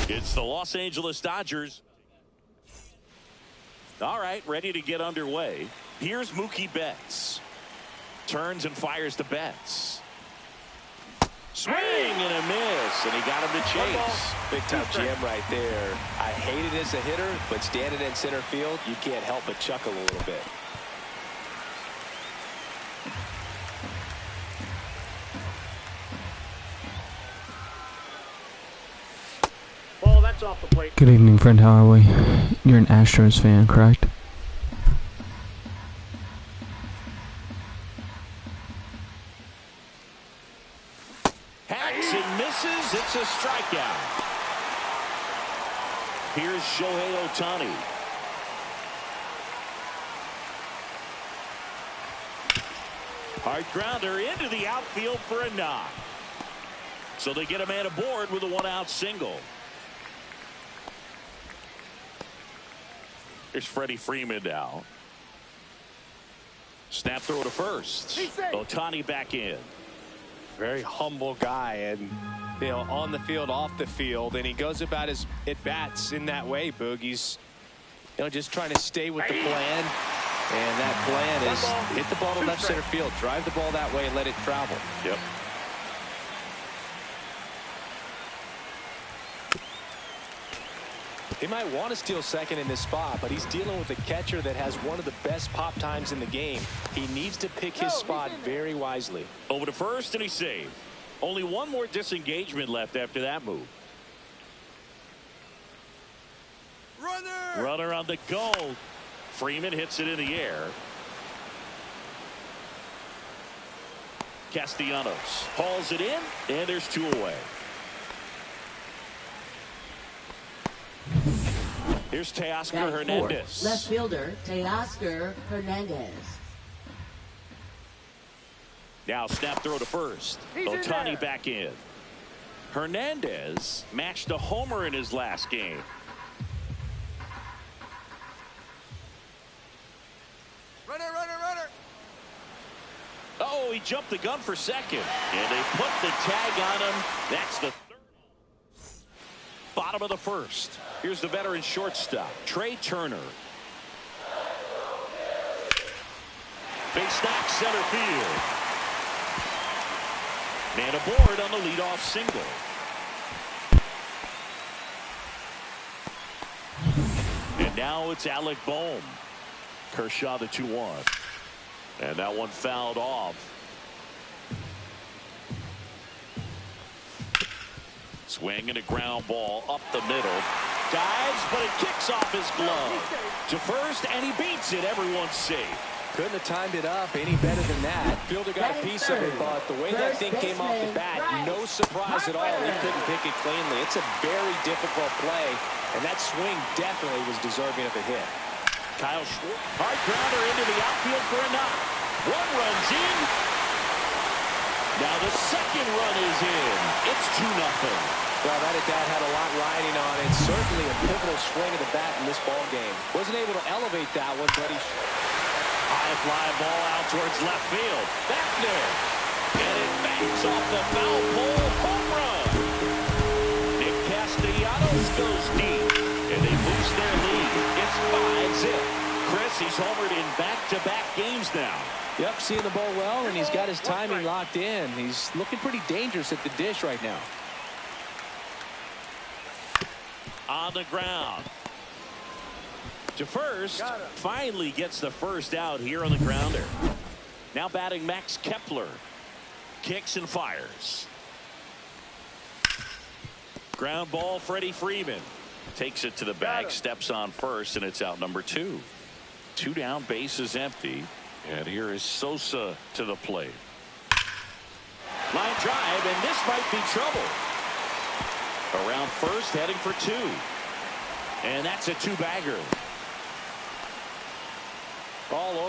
It's the Los Angeles Dodgers. All right, ready to get underway. Here's Mookie Betts. Turns and fires to Betts. Swing and a miss, and he got him to chase. Big time jam right there. I hate it as a hitter, but standing in center field, you can't help but chuckle a little bit. Off the plate. Good evening, friend. How are we? You're an Astros fan, correct? Hacks and misses. It's a strikeout. Here's Shohei Ohtani. Hard grounder into the outfield for a knock. So they get a man aboard with a one-out single. Here's Freddie Freeman now. Snap throw to first. Ohtani back in. Very humble guy, and on the field, off the field, and he goes about his at-bats in that way, Boog. He's just trying to stay with the plan, and that plan is hit the ball to left center field, drive the ball that way, and let it travel. Yep. He might want to steal second in this spot, but he's dealing with a catcher that has one of the best pop times in the game. He needs to pick his spot very wisely. Over to first, and he saved. Only one more disengagement left after that move. Runner on the go. Freeman hits it in the air. Castellanos hauls it in, and there's two away. Here's Teoscar Hernandez. Left fielder Teoscar Hernandez. Now snap throw to first. Ohtani back in. Hernandez matched a homer in his last game. Runner. Oh, he jumped the gun for second. And they put the tag on him. That's the third. Bottom of the first. Here's the veteran shortstop, Trey Turner. Big stack center field. Man aboard on the leadoff single. And now it's Alec Bohm. Kershaw the 2-1. And that one fouled off. Swing and a ground ball up the middle. Dives, but it kicks off his glove. To first, and he beats it. Everyone's safe. Couldn't have timed it up any better than that. Fielder got a piece of it, but the way that thing came off the bat, no surprise at all. He couldn't pick it cleanly. It's a very difficult play, and that swing definitely was deserving of a hit. Kyle Schwarber, hard grounder into the outfield for a knock. One runs in. Now the second run is in. It's 2-0. Well, that at-bat had a lot riding on it. Certainly a pivotal swing of the bat in this ball game. Wasn't able to elevate that one, but he... High fly ball out towards left field. Back there. And it bangs off the foul pole. Home run. Nick Castellanos goes deep. And they boost their lead. It's 5-zip. Chris, he's homered in back-to-back games now. Yep, seeing the ball well, and he's got his timing locked in. He's looking pretty dangerous at the dish right now. On the ground. To first. Finally gets the first out here on the grounder. Now batting Max Kepler. Kicks and fires. Ground ball, Freddie Freeman. Takes it to the bag, steps on first, and it's out number 2. 2 down, base is empty. And here is Sosa to the plate. Line drive, and this might be trouble. Around first, heading for 2. And that's a 2-bagger.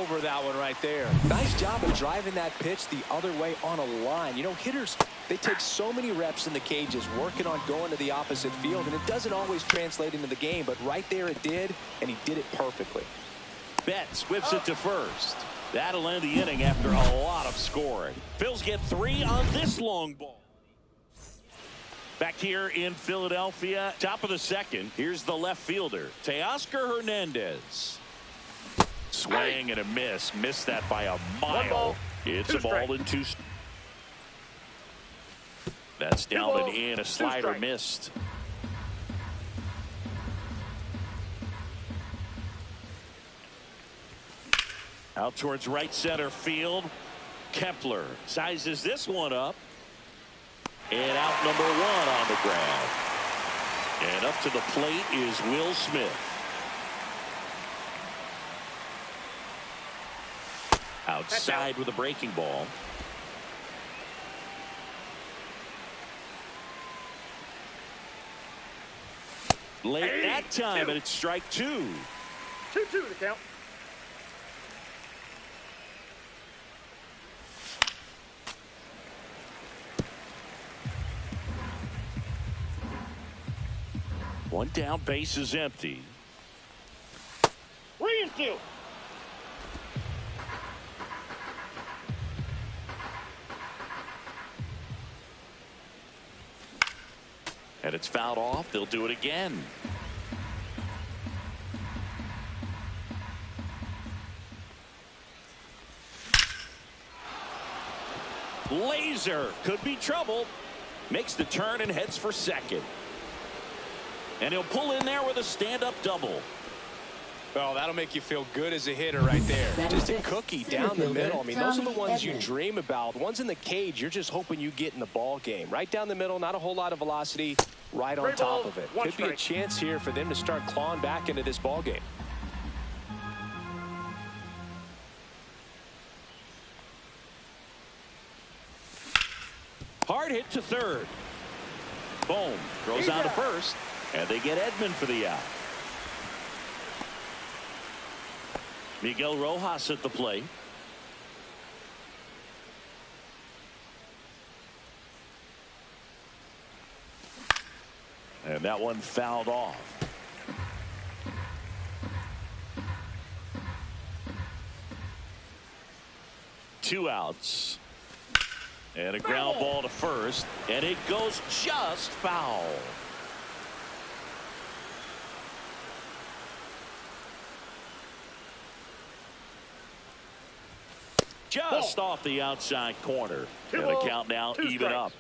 over that one right there. Nice job of driving that pitch the other way on a line. You know, hitters, they take so many reps in the cages working on going to the opposite field, and it doesn't always translate into the game, but right there it did, and he did it perfectly. Betts whips it to first. That'll end the inning after a lot of scoring. Phils get 3 on this long ball. Back here in Philadelphia, top of the second, here's the left fielder, Teoscar Hernandez. Swing and a miss. Missed that by a mile. It's a ball and 2. That's down and in. A slider missed. Out towards right center field. Kepler sizes this one up. And out number 1 on the ground. And up to the plate is Will Smith. Outside with a breaking ball. Late that time, and it's strike 2. 2-2 to count. One down, base is empty. 3-2. And it's fouled off. They'll do it again. Laser could be trouble. Makes the turn and heads for second. And he'll pull in there with a stand-up double. Well, that'll make you feel good as a hitter right there. Just a cookie down the middle. I mean, those are the ones you dream about. Ones in the cage, you're just hoping you get in the ball game. Right down the middle, not a whole lot of velocity, right on top of it. Could be a chance here for them to start clawing back into this ball game. Hard hit to third. Boom. Throws out to first. And they get Edman for the out. Miguel Rojas at the plate. And that one fouled off. Two outs. And a ground ball to first. And it goes just foul. Just off the outside corner. And the count now even up.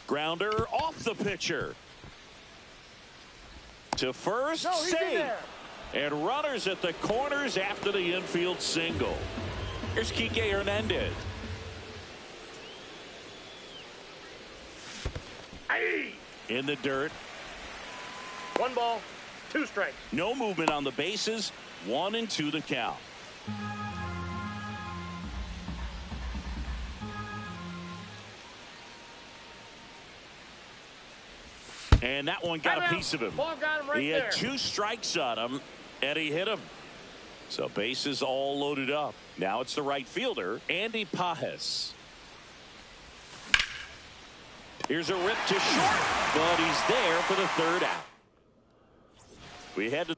Grounder off the pitcher. To first, safe. And runners at the corners after the infield single. Here's Kike Hernandez. In the dirt. 1 ball, 2 strikes. No movement on the bases. 1-2 the count. And that one got a piece of him. He had 2 strikes on him, and he hit him. So bases all loaded up. Now it's the right fielder, Andy Pajes. Here's a rip to short, but he's there for the 3rd out. We had to.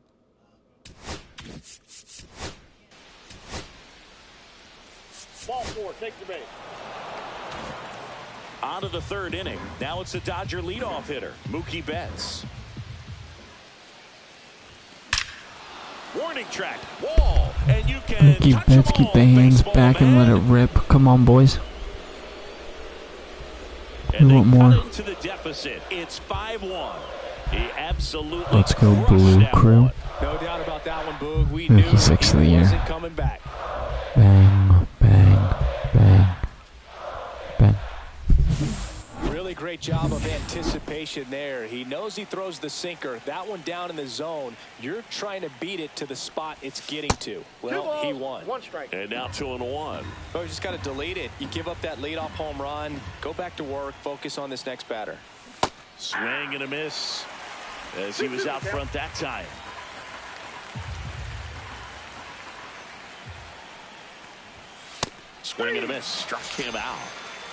Ball 4, take the base. On to the 3rd inning. Now it's the Dodger leadoff hitter, Mookie Betts. Warning track, wall, and you can Keep Betts, keep the hands back and let it rip. Come on, boys. And we want more. Into the deficit. It's 5-1. He absolutely. Let's go, Blue Crew. No doubt about that one, Boog. We knew he wasn't coming back. Bang, bang, bang, bang. Really great job of anticipation there. He knows he throws the sinker. That one down in the zone. You're trying to beat it to the spot it's getting to. Well, he won. 1 strike. And now 2-1. Oh, you just got to delete it. You give up that leadoff home run. Go back to work. Focus on this next batter. Swing and a miss. as he was out front that time. Swing and a miss. Struck him out.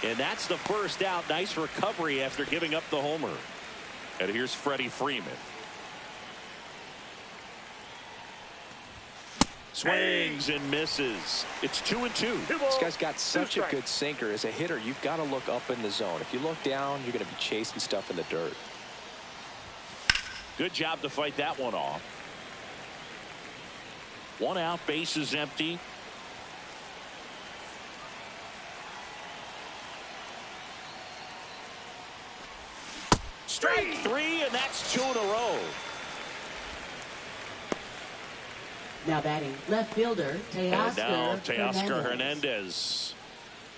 And that's the first out. Nice recovery after giving up the homer. And here's Freddie Freeman. Swings and misses. It's 2-2. This guy's got such a good sinker. As a hitter, you've got to look up in the zone. If you look down, you're going to be chasing stuff in the dirt. Good job to fight that one off. 1 out, bases empty. Strike 3, and that's 2 in a row. Now batting left fielder And now Teoscar Teoscar Hernandez.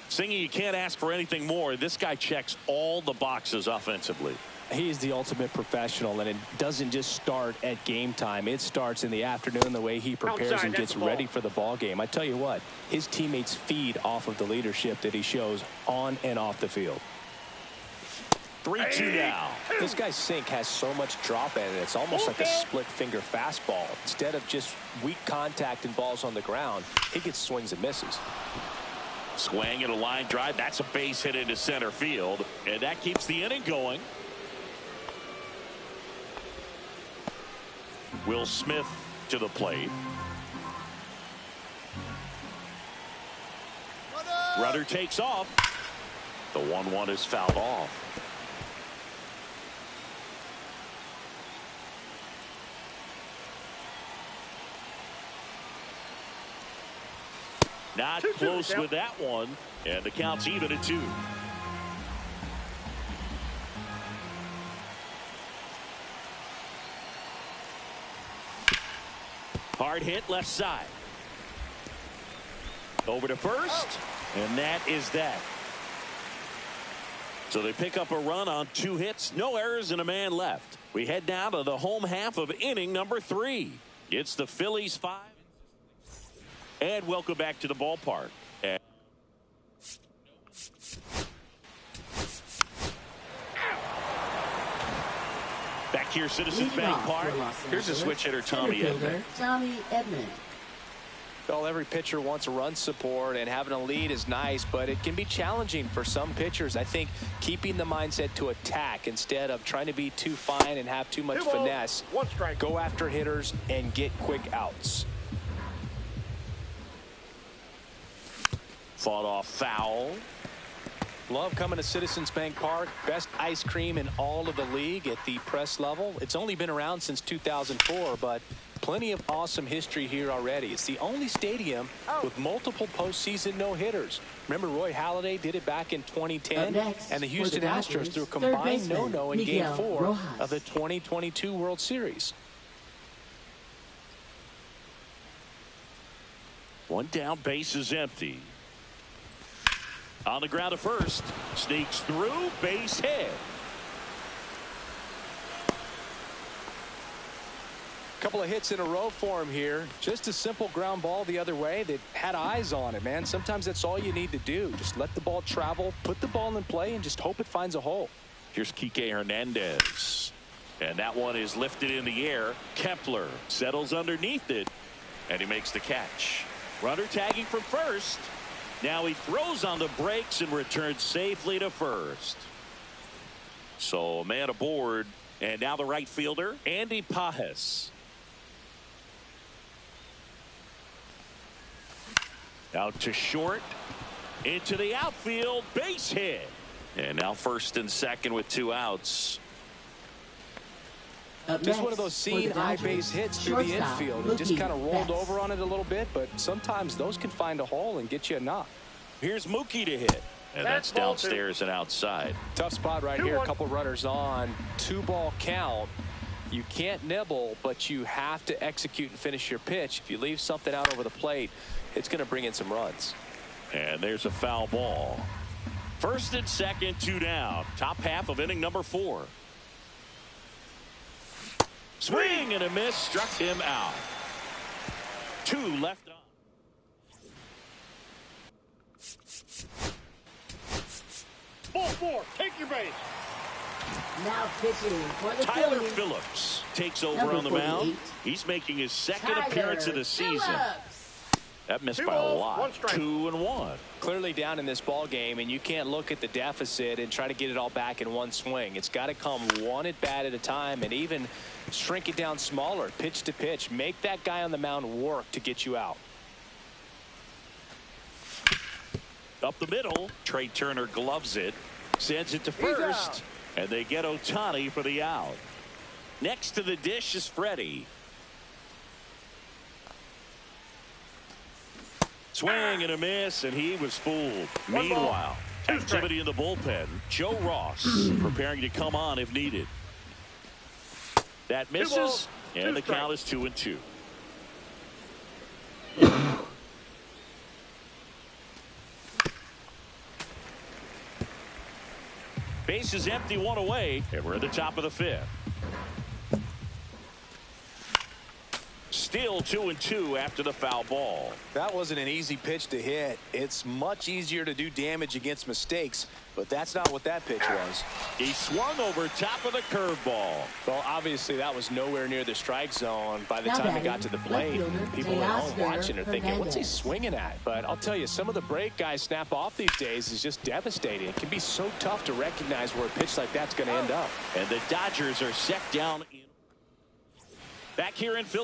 Singy, you can't ask for anything more. This guy checks all the boxes offensively. He's the ultimate professional, and it doesn't just start at game time. It starts in the afternoon, the way he prepares Outside, and gets ready for the ball game. I tell you what, his teammates feed off of the leadership that he shows on and off the field. 3-2 now. This guy's sink has so much drop in it. It's almost like a split finger fastball. Instead of just weak contact and balls on the ground, he gets swings and misses. Swing and a line drive. That's a base hit into center field. And that keeps the inning going. Will Smith to the plate. Rudder takes off. The 1-1 is fouled off. Not close with that one, and the count's even at 2. Hard hit left side. Over to first, and that is that. So they pick up a run on 2 hits, no errors, and a man left. We head down to the home half of inning number 3. It's the Phillies 5. And welcome back to the ballpark. Back here, Citizens Bank Park. Here's a switch hitter, Tommy Edman. Well, every pitcher wants a run support, and having a lead is nice, but it can be challenging for some pitchers. I think keeping the mindset to attack instead of trying to be too fine and have too much finesse. 1 strike. Go after hitters and get quick outs. Fought off foul. Love coming to Citizens Bank Park. Best ice cream in all of the league at the press level. It's only been around since 2004, but plenty of awesome history here already. It's the only stadium with multiple postseason no-hitters. Remember, Roy Halladay did it back in 2010, and the Houston Astros threw a combined no-no in Game 4 of the 2022 World Series. 1 down, base is empty. On the ground to first. Sneaks through, base hit. Couple of hits in a row for him here. Just a simple ground ball the other way that had eyes on it, man. Sometimes that's all you need to do. Just let the ball travel, put the ball in play, and just hope it finds a hole. Here's Kike Hernandez. And that one is lifted in the air. Kepler settles underneath it, and he makes the catch. Runner tagging from first. Now he throws on the brakes and returns safely to first. So a man aboard, and now the right fielder, Andy Pajes. Out to short, into the outfield, base hit. And now first and second with 2 outs. Just one of those seeing high base hits through the infield. It just kind of rolled over on it a little bit, but sometimes those can find a hole and get you a knock. Here's Mookie to hit. And that's downstairs and outside. Tough spot right here. A couple runners on. 2-ball count. You can't nibble, but you have to execute and finish your pitch. If you leave something out over the plate, it's going to bring in some runs. And there's a foul ball. First and second, 2 down. Top half of inning number 4. Swing and a miss, struck him out. 2 left on. Ball 4, take your base. Now pitching for the Tyler Phillies. Phillips takes over Number on the mound. 48. He's making his second Tyler appearance of the season. Phillips. That missed 2 by a balls, lot. 1 strike. 2-1. Clearly down in this ball game, and you can't look at the deficit and try to get it all back in one swing. It's got to come one at bat at a time, and even shrink it down smaller, pitch to pitch. Make that guy on the mound work to get you out. Up the middle, Trey Turner gloves it, sends it to first, and they get Ohtani for the out. Next to the dish is Freddie. Swing and a miss, and he was fooled. Meanwhile, activity in the bullpen. Joe Ross preparing to come on if needed. That misses, and the count is 2-2. Base is empty, 1 away, and we're at the top of the 5th. Still 2-2 after the foul ball. That wasn't an easy pitch to hit. It's much easier to do damage against mistakes, but that's not what that pitch was. He swung over top of the curveball. Well, obviously that was nowhere near the strike zone by the Now time it batting, got to the plate. left fielder, People at home Teoscar watching are thinking, what's he Hernandez. swinging at? But I'll tell you, some of the break guys snap off these days is just devastating. It can be so tough to recognize where a pitch like that's going to end up. And the Dodgers are set down. Back here in Philly.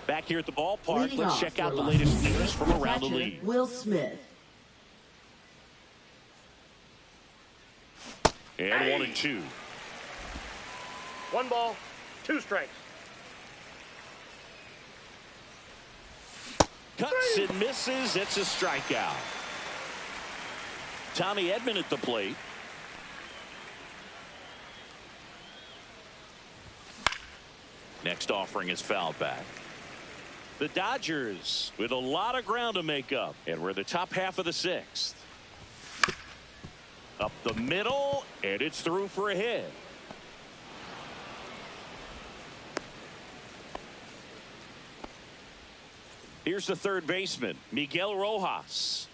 Back here at the ballpark, Leading let's off check for out the Los latest Angeles, news from the around the catcher, league. Will Smith. And 1-2. 1 ball, 2 strikes. Cuts and misses. It's a strikeout. Tommy Edman at the plate. Next offering is fouled back. The Dodgers with a lot of ground to make up, and we're the top half of the 6th. Up the middle, and it's through for a hit. Here's the third baseman, Miguel Rojas.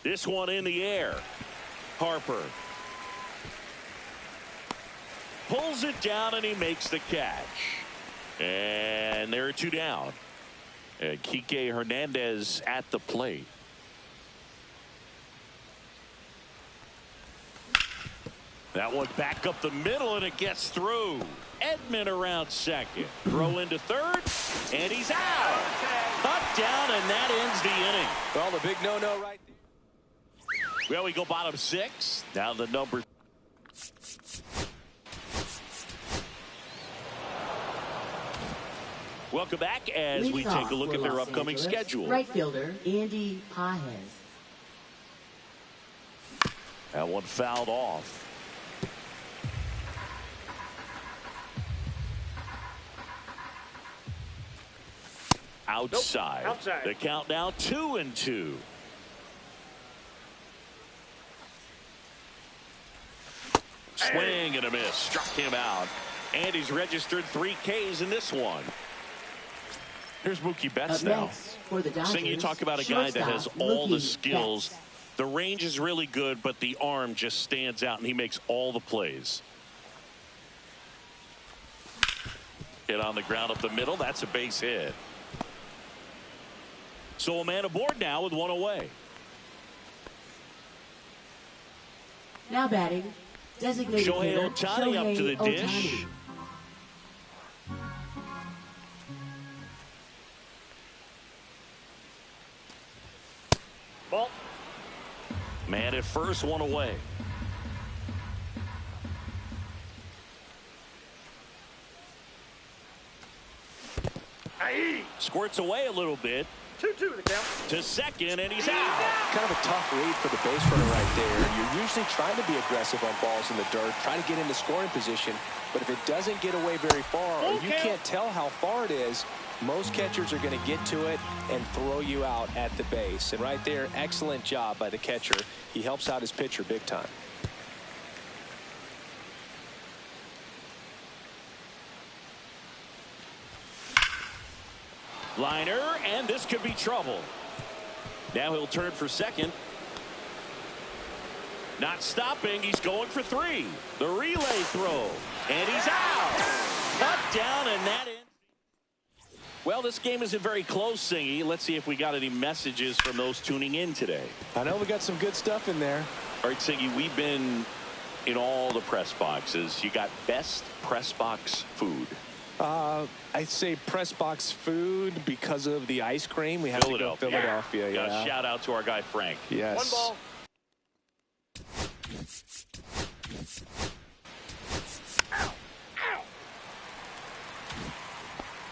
This one in the air. Harper pulls it down, and he makes the catch. And there are 2 down. And Kike Hernandez at the plate. That one back up the middle, and it gets through. Edman around second. Throw into third, and he's out. Cut down, and that ends the inning. Well, the big no-no right there. Well, we go bottom 6. Down to number. Welcome back as we Leading take off a look for at their Los upcoming Angeles, schedule. Right fielder Andy Paez. That one fouled off. Outside. Nope. Outside. The count now 2-2. Swing and a miss. Struck him out. And he's registered 3 Ks in this one. Here's Mookie Betts Up now. next for the Dodgers, Seeing you talk about a guy that has shortstop all the Mookie skills. Betts. The range is really good, but the arm just stands out, and he makes all the plays. Hit on the ground up the middle. That's a base hit. So a man aboard now with 1 away. Now batting, designated Shohei hitter Ohtani up to the Shohei dish. Ohtani. Ball. Man at first, 1 away. Squirts away a little bit 2-2 the count. to second, and he's out. Kind of a tough read for the base runner right there. You're usually trying to be aggressive on balls in the dirt, try to get into scoring position, but if it doesn't get away very far, or you can't tell how far it is, most catchers are going to get to it and throw you out at the base. And right there, excellent job by the catcher. He helps out his pitcher big time. Liner, and this could be trouble. Now he'll turn for second. Not stopping. He's going for three. The relay throw. And he's out. Cut down, and that ends. Well, this game isn't very close, Singy. Let's see if we got any messages from those tuning in today. I know we got some good stuff in there. All right, Singy, we've been in all the press boxes. You got best press box food. I'd say press box food because of the ice cream. We have to go Philadelphia. Got Yeah. a shout out to our guy Frank. Yes. One ball.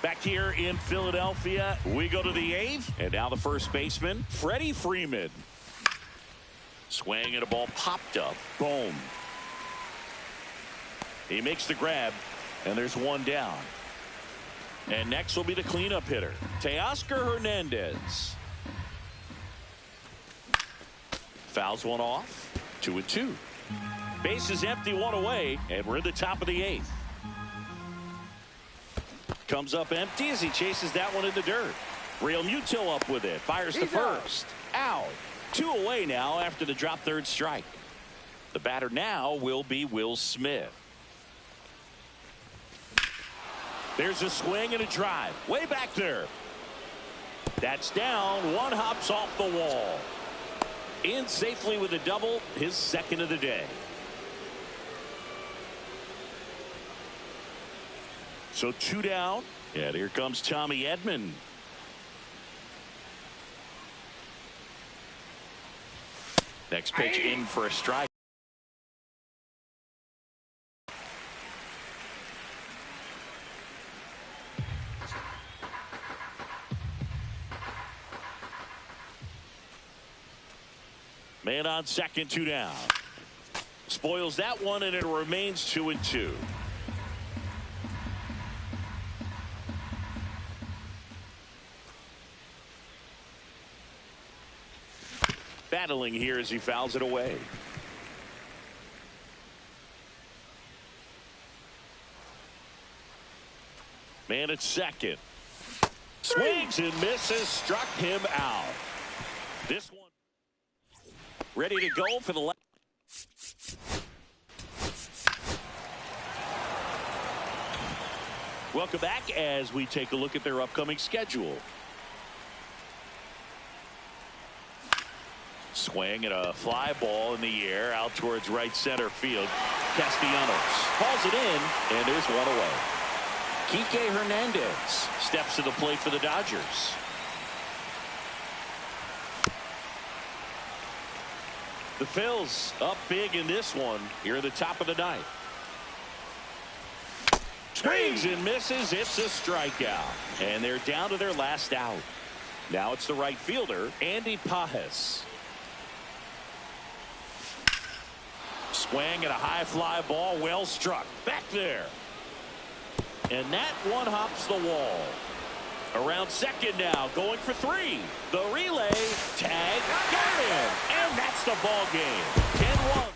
Back here in Philadelphia, we go to the eighth, and now the first baseman, Freddie Freeman. Swing and a ball popped up. Boom. He makes the grab, and there's one down. And next will be the cleanup hitter, Teoscar Hernandez. Fouls one off. 2-2. Base is empty, one away, and we're in the top of the eighth. Comes up empty as he chases that one in the dirt. Real Muto up with it. Fires to first. Out. 2 away now after the drop third strike. The batter now will be Will Smith. There's a swing and a drive. Way back there. That's down. One hops off the wall. In safely with a double. His second of the day. So 2 down. And here comes Tommy Edman. Next pitch in for a strike. Man on second, 2 down. Spoils that one, and it remains 2-2. Battling here as he fouls it away. Man at second. Swings and misses. Struck him out. This one ready to go for the left. Welcome back as we take a look at their upcoming schedule. Swing and a fly ball in the air out towards right center field. Castellanos calls it in, and there's one away. Kike Hernandez steps to the plate for the Dodgers. The Phillies up big in this one here at the top of the ninth. Swings and misses. It's a strikeout. And they're down to their last out. Now it's the right fielder, Andy Pajes. Swing and a high fly ball, well struck. Back there. And that one hops the wall. Around second now, going for 3. The relay, tag, got him. And that's the ball game. 10-1.